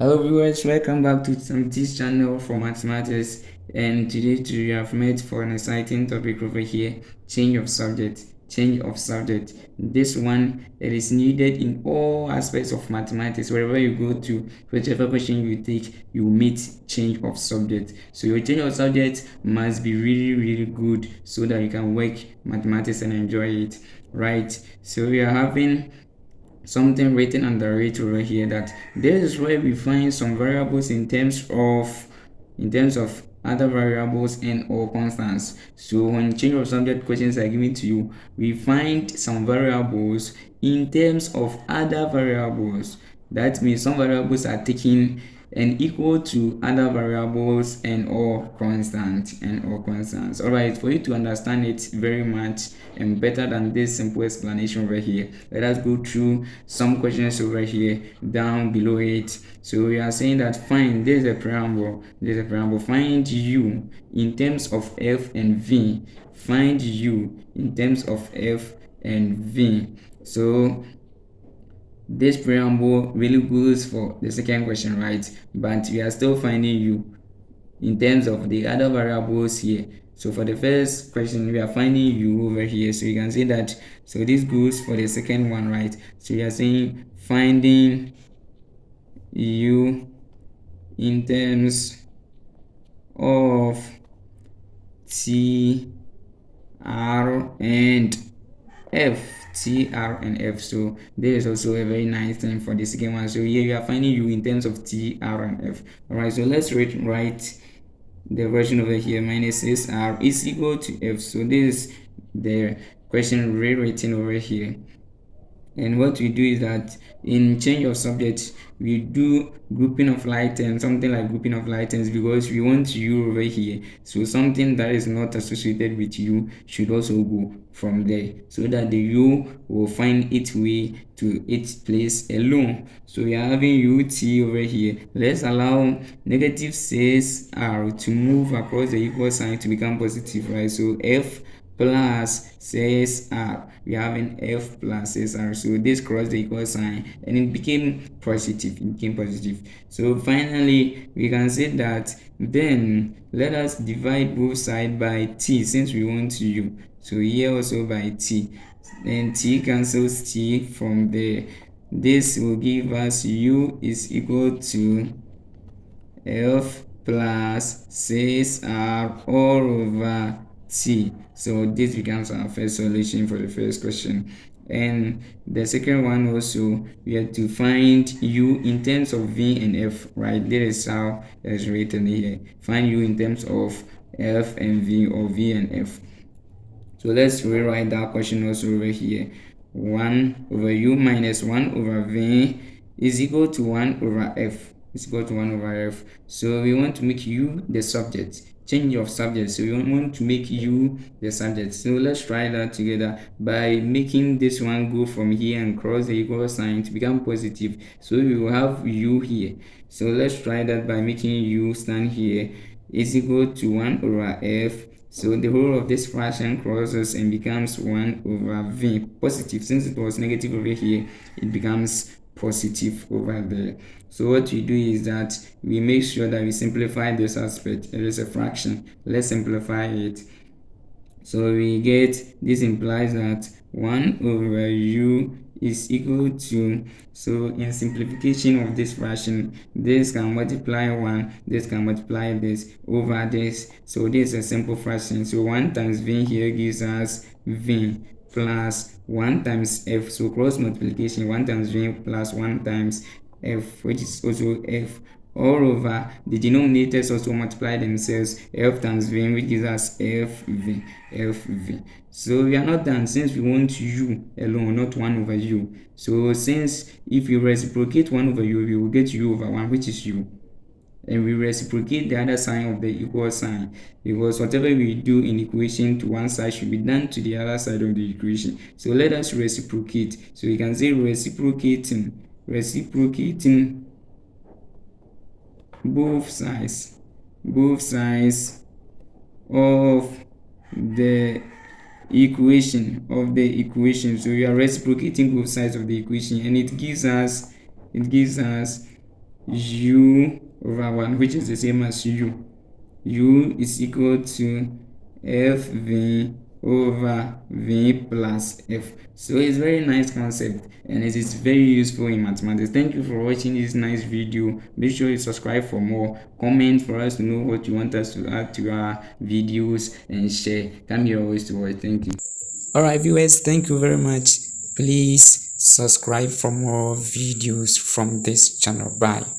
Hello viewers, welcome back to this channel for mathematics, and today we have met for an exciting topic over here: change of subject. This one, it is needed in all aspects of mathematics. Wherever you go to, whichever question you take, you meet change of subject. So your change of subject must be really good so that you can work mathematics and enjoy it, right? So we are having something written under it over here, that this is where we find some variables in terms of other variables and or constants. So when change of subject questions are given to you, we find some variables in terms of other variables. That means some variables are taken and equal to other variables and or constants. All right, for you to understand it very much and better than this simple explanation over here, let us go through some questions over here down below it. So we are saying that find, there's a preamble, find u in terms of f and v. Find u in terms of f and v. So this preamble really goes for the second question, right? But we are still finding u in terms of the other variables here. So for the first question, we are finding u over here. So you can see that, so this goes for the second one, right? So we are saying finding u in terms of t, r, and f. T, R, and F. So this is also a very nice thing for the second one. So here we are finding u in terms of T, R, and F. Alright, so let's write the version over here. Minus 6R is equal to F. So this is the question rewritten over here. And what we do is that in change of subject, we do grouping of like terms, something like grouping of like terms, because we want u over here. So something that is not associated with u should also go from there, so that the u will find its way to its place alone. So we are having ut over here. Let's allow negative 6r to move across the equal sign to become positive, right? So f plus 6r, we have an f plus 6r. So this crossed the equal sign and it became positive. So finally we can say that, then let us divide both sides by t, since we want u. So here also by t, then t cancels t from there. This will give us u is equal to f plus 6r all over t. So this becomes our first solution for the first question. And the second one also, we have to find u in terms of v and f, right? This is how it's written here. Find u in terms of f and v, or v and f. So let's rewrite that question also over here. 1 over u minus 1 over v is equal to 1 over f. So we want to make u the subject. Change of subject. So we want to make u the subject. So let's try that together by making this one go from here and cross the equal sign to become positive. So we will have u here. So let's try that by making u stand here is equal to 1 over f. So the whole of this fraction crosses and becomes 1 over v. Positive, since it was negative over here, it becomes positive over there. So what we do is that we make sure that we simplify this aspect. It is a fraction. Let's simplify it. So we get, this implies that 1 over u is equal to, so in simplification of this fraction, this can multiply 1, this can multiply this over this. So this is a simple fraction. So 1 times v here gives us v plus 1 times f. So cross multiplication, 1 times v plus 1 times f, which is also f, all over the denominators also multiply themselves, f times v, which gives us fv. So we are not done, since we want u alone, not 1 over u. So since if you reciprocate 1 over u, we will get u over 1, which is u, and we reciprocate the other sign of the equal sign, because whatever we do in equation to one side should be done to the other side of the equation. So let us reciprocate. So you can say reciprocating both sides of the equation. So we are reciprocating both sides of the equation, and it gives us u over 1, which is the same as u is equal to fv over v plus f. So it's very nice concept and it is very useful in mathematics. Thank you for watching this nice video. Make sure you subscribe for more, comment for us to know what you want us to add to our videos, and share. Come here always to watch. Thank you. All right, viewers, thank you very much. Please subscribe for more videos from this channel. Bye.